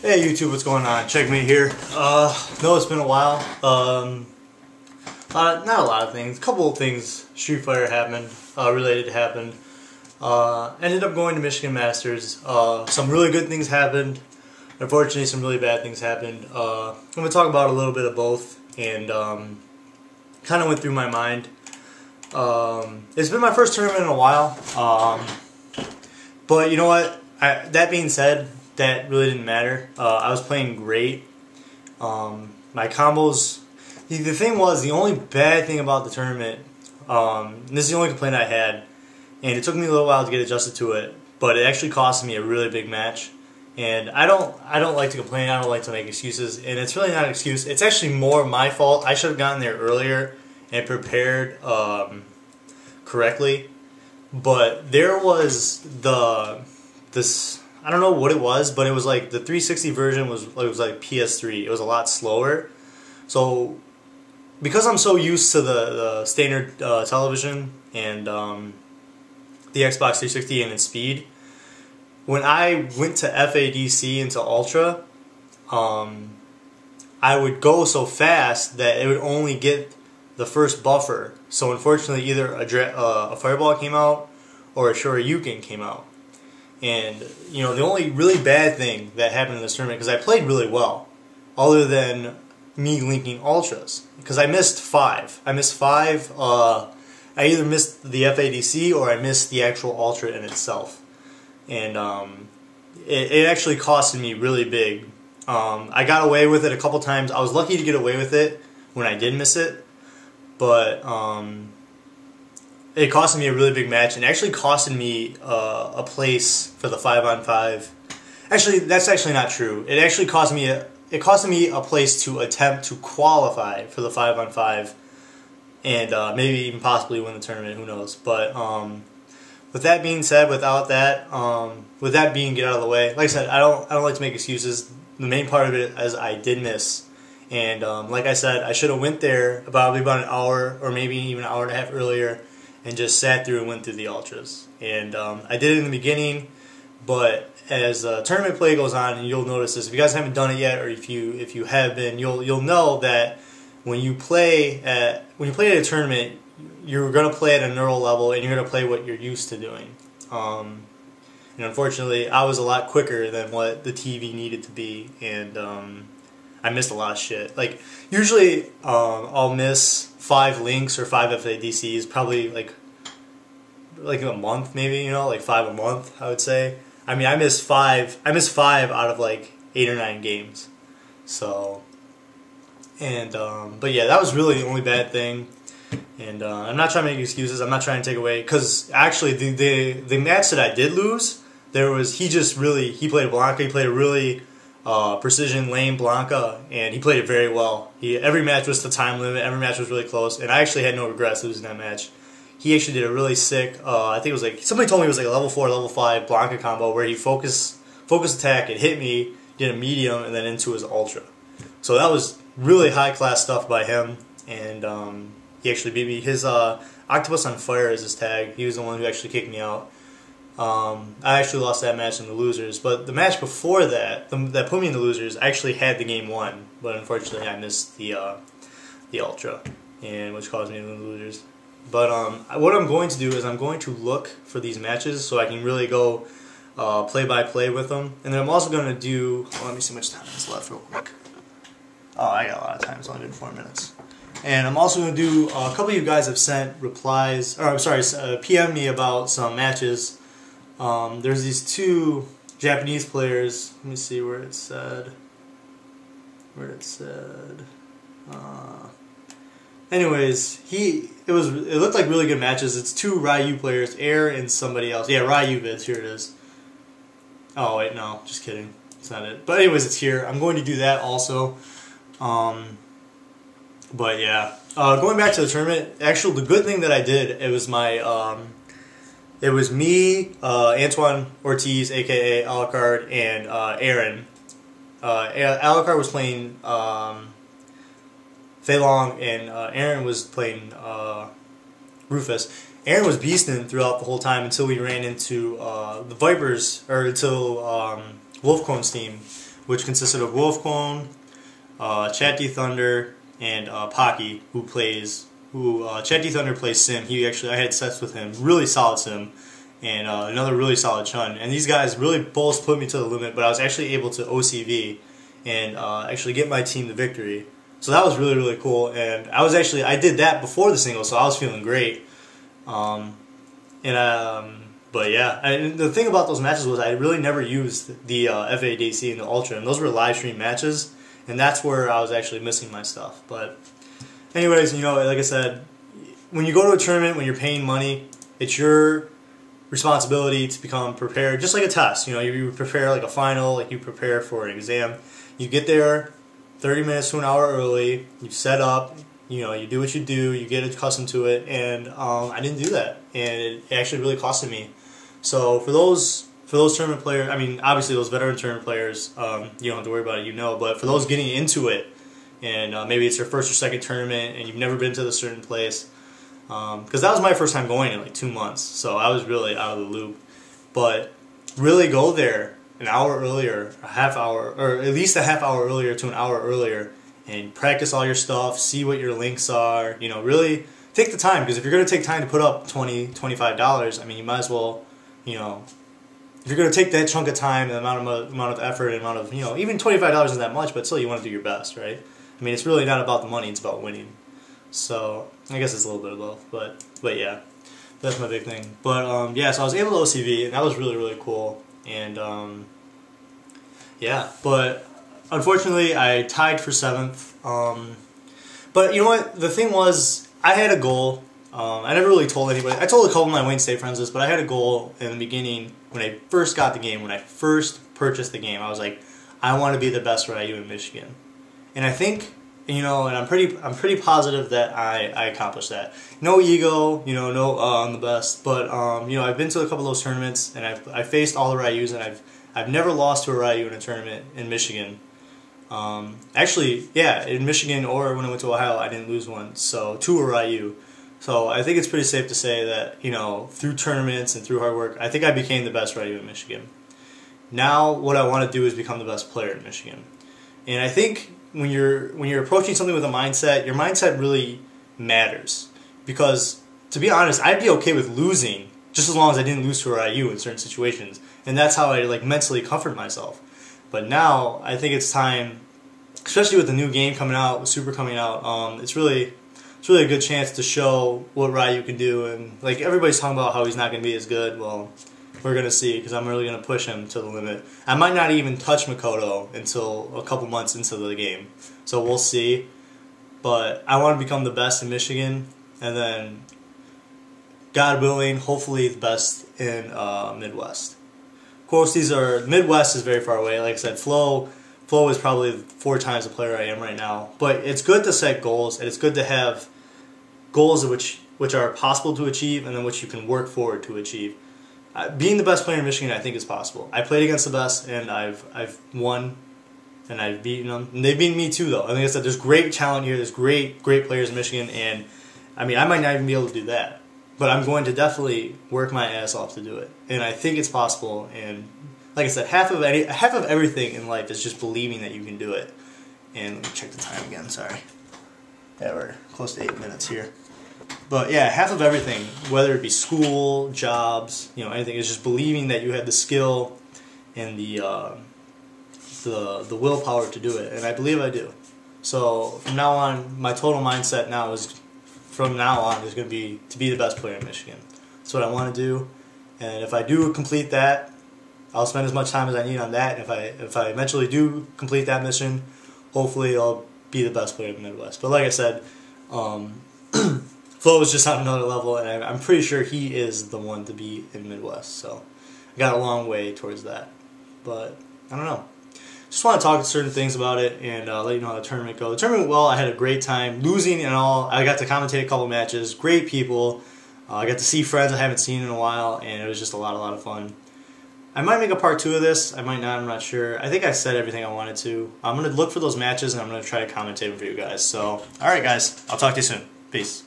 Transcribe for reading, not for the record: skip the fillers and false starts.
Hey YouTube, what's going on? Checkmate here. No, it's been a while. Not a lot of things. A couple of things. Street Fighter happened. Related happened. Ended up going to Michigan Masters. Some really good things happened. Unfortunately, some really bad things happened. I'm gonna talk about a little bit of both, and kind of went through my mind. It's been my first tournament in a while. But you know what? That being said, that really didn't matter. I was playing great. My combos. The thing was, the only bad thing about the tournament, and this is the only complaint I had, and it took me a little while to get adjusted to it, but it actually cost me a really big match. And I don't like to complain. I don't like to make excuses, and it's really not an excuse. It's actually more my fault. I should have gotten there earlier and prepared correctly. But there was this. I don't know what it was, but it was like the 360 version was like PS3. It was a lot slower. So because I'm so used to the standard television and the Xbox 360 and its speed, when I went to FADC into Ultra, I would go so fast that it would only get the first buffer. So unfortunately, either a Fireball came out or a Shoryuken came out. And, you know, the only really bad thing that happened in this tournament, because I played really well, other than me linking Ultras, because I missed 5. I missed 5. I either missed the FADC or I missed the actual Ultra in itself. And it actually costed me really big. I got away with it a couple times. I was lucky to get away with it when I did miss it. But it costed me a really big match, and actually costed me a place for the 5-on-5. Actually, that's actually not true. It actually cost me a place to attempt to qualify for the 5-on-5, and maybe even possibly win the tournament. Who knows? But with that being said, with that being get out of the way, like I said, I don't like to make excuses. The main part of it is I did miss. And like I said, I should have went there probably about an hour or maybe even an hour and a half earlier and just sat through and went through the Ultras. And I did it in the beginning, but as tournament play goes on, and you'll notice this, if you guys haven't done it yet, or if you have been, you'll know that when you play at a tournament, you're going to play at a neural level, and you're going to play what you're used to doing. And unfortunately, I was a lot quicker than what the TV needed to be, and I missed a lot of shit. Like, usually I'll miss 5 links or 5 FADCs, probably like a month, maybe, you know, like 5 a month, I would say. I mean, I missed 5 out of like 8 or 9 games. So, and but yeah, that was really the only bad thing. And I'm not trying to make excuses. I'm not trying to take away, because actually the match that I did lose, he played Blanka. He played a really precision lane Blanka, and he played it very well. Every match was the time limit. Every match was really close, and I actually had no regrets losing that match. He actually did a really sick, I think it was like, somebody told me it was like a level 4, level 5 Blanka combo where he focus attack and hit me, did a medium, and then into his Ultra. So that was really high class stuff by him, and he actually beat me. His Octopus on Fire is his tag. He was the one who actually kicked me out. I actually lost that match in the losers, but the match before that, that put me in the losers, I actually had the game won, but unfortunately I missed the Ultra, and which caused me to win the losers. But what I'm going to do is I'm going to look for these matches so I can really go play by play with them, and then I'm also going to do. Oh, let me see how much time is left real quick. Oh, I got a lot of time. It's only been 4 minutes. And I'm also going to do. A couple of you guys have sent replies, or I'm sorry, PM me about some matches. There's these 2 Japanese players. Let me see where it said. Anyways, it looked like really good matches. It's 2 Ryu players, Air and somebody else. Yeah, Ryu vids. Here it is. Oh wait, no, just kidding. It's not it. But anyways, it's here. I'm going to do that also. But yeah, going back to the tournament. Actually, the good thing that I did, it was my. It was me, Antoine Ortiz, aka Alucard, and Aaron. Alucard was playing Fei Long, and Aaron was playing Rufus. Aaron was beasting throughout the whole time until we ran into the Vipers, or until Wolfcone's team which consisted of Wolfclone, Chat D Thunder, and Pocky, Chat D Thunder plays Sim. I had sets with him, really solid Sim, and another really solid Chun. And these guys really both put me to the limit, but I was actually able to OCV and actually get my team the victory. So that was really, really cool. And I did that before the single, so I was feeling great. But yeah, and the thing about those matches was I really never used the FADC and the Ultra, and those were live stream matches, and that's where I was actually missing my stuff. But anyways, you know, like I said, when you go to a tournament, when you're paying money, it's your responsibility to become prepared, just like a test. You know, you prepare like a final, like you prepare for an exam. You get there 30 minutes to an hour early, you set up, you know, you do what you do, you get accustomed to it, and I didn't do that, and it actually really costed me. So for those tournament players, I mean, obviously those veteran tournament players, you don't have to worry about it, you know, but for those getting into it, and maybe it's their first or second tournament, and you've never been to the certain place, because that was my first time going in like 2 months, so I was really out of the loop. But really go there an hour earlier, a half hour, or at least a half hour earlier to an hour earlier, and practice all your stuff, see what your links are, you know, really take the time, because if you're going to take time to put up $20, $25, I mean, you might as well, you know, if you're going to take that chunk of time, the amount of effort, and amount of, you know, even $25 isn't that much, but still you want to do your best, right? I mean, it's really not about the money, it's about winning. So, I guess it's a little bit of both, but yeah, that's my big thing. But, yeah, so I was able to OCV, and that was really, really cool, and, yeah, but unfortunately, I tied for 7th, but you know what, the thing was, I had a goal. I never really told anybody. I told a couple of my Wayne State friends this, but I had a goal in the beginning when I first got the game, when I first purchased the game. I was like, I want to be the best Ryu in Michigan, and I think, you know, and I'm pretty positive that I accomplished that. No ego, you know, no I'm the best, but you know, I've been to a couple of those tournaments, and I've faced all the Ryus, and I've never lost to a Ryu in a tournament in Michigan. Actually, yeah, in Michigan or when I went to Ohio, I didn't lose one, so to a Ryu. So I think it's pretty safe to say that, you know, through tournaments and through hard work, I think I became the best Ryu in Michigan. Now what I want to do is become the best player in Michigan. And I think when you're approaching something with a mindset, your mindset really matters. Because, to be honest, I'd be okay with losing just as long as I didn't lose to a Ryu in certain situations. And that's how I like mentally comfort myself. But now I think it's time, especially with the new game coming out, with Super coming out, it's really a good chance to show what Ryu can do. And like everybody's talking about how he's not going to be as good. Well, we're going to see, because I'm really going to push him to the limit. I might not even touch Makoto until a couple months into the game, so we'll see. But I want to become the best in Michigan, and then, God willing, hopefully the best in Midwest. Of course, Midwest is very far away. Like I said, Flo is probably 4 times the player I am right now. But it's good to set goals, and it's good to have goals which are possible to achieve, and then which you can work forward to achieve. Being the best player in Michigan, I think, is possible. I played against the best, and I've won, and I've beaten them. And they've beaten me too, though. And like I said, there's great talent here. There's great players in Michigan, and I mean, I might not even be able to do that. But I'm going to definitely work my ass off to do it. And I think it's possible. And like I said, half of everything in life is just believing that you can do it. And let me check the time again, sorry. Yeah, we're close to 8 minutes here. But yeah, half of everything, whether it be school, jobs, you know, anything, is just believing that you have the skill and the willpower to do it. And I believe I do. So from now on, my total mindset now is, from now on, is going to be the best player in Michigan. That's what I want to do. And if I do complete that, I'll spend as much time as I need on that. And if I eventually do complete that mission, hopefully I'll be the best player in the Midwest. But like I said, Flo is just on another level, and I'm pretty sure he is the one to be in Midwest. So I got a long way towards that. But I don't know. Just want to talk certain things about it and let you know how the tournament goes. The tournament, well, I had a great time, losing and all. I got to commentate a couple matches, great people. I got to see friends I haven't seen in a while, and it was just a lot of fun. I might make a part 2 of this. I might not. I'm not sure. I think I said everything I wanted to. I'm going to look for those matches, and I'm going to try to commentate them for you guys. So, alright guys. I'll talk to you soon. Peace.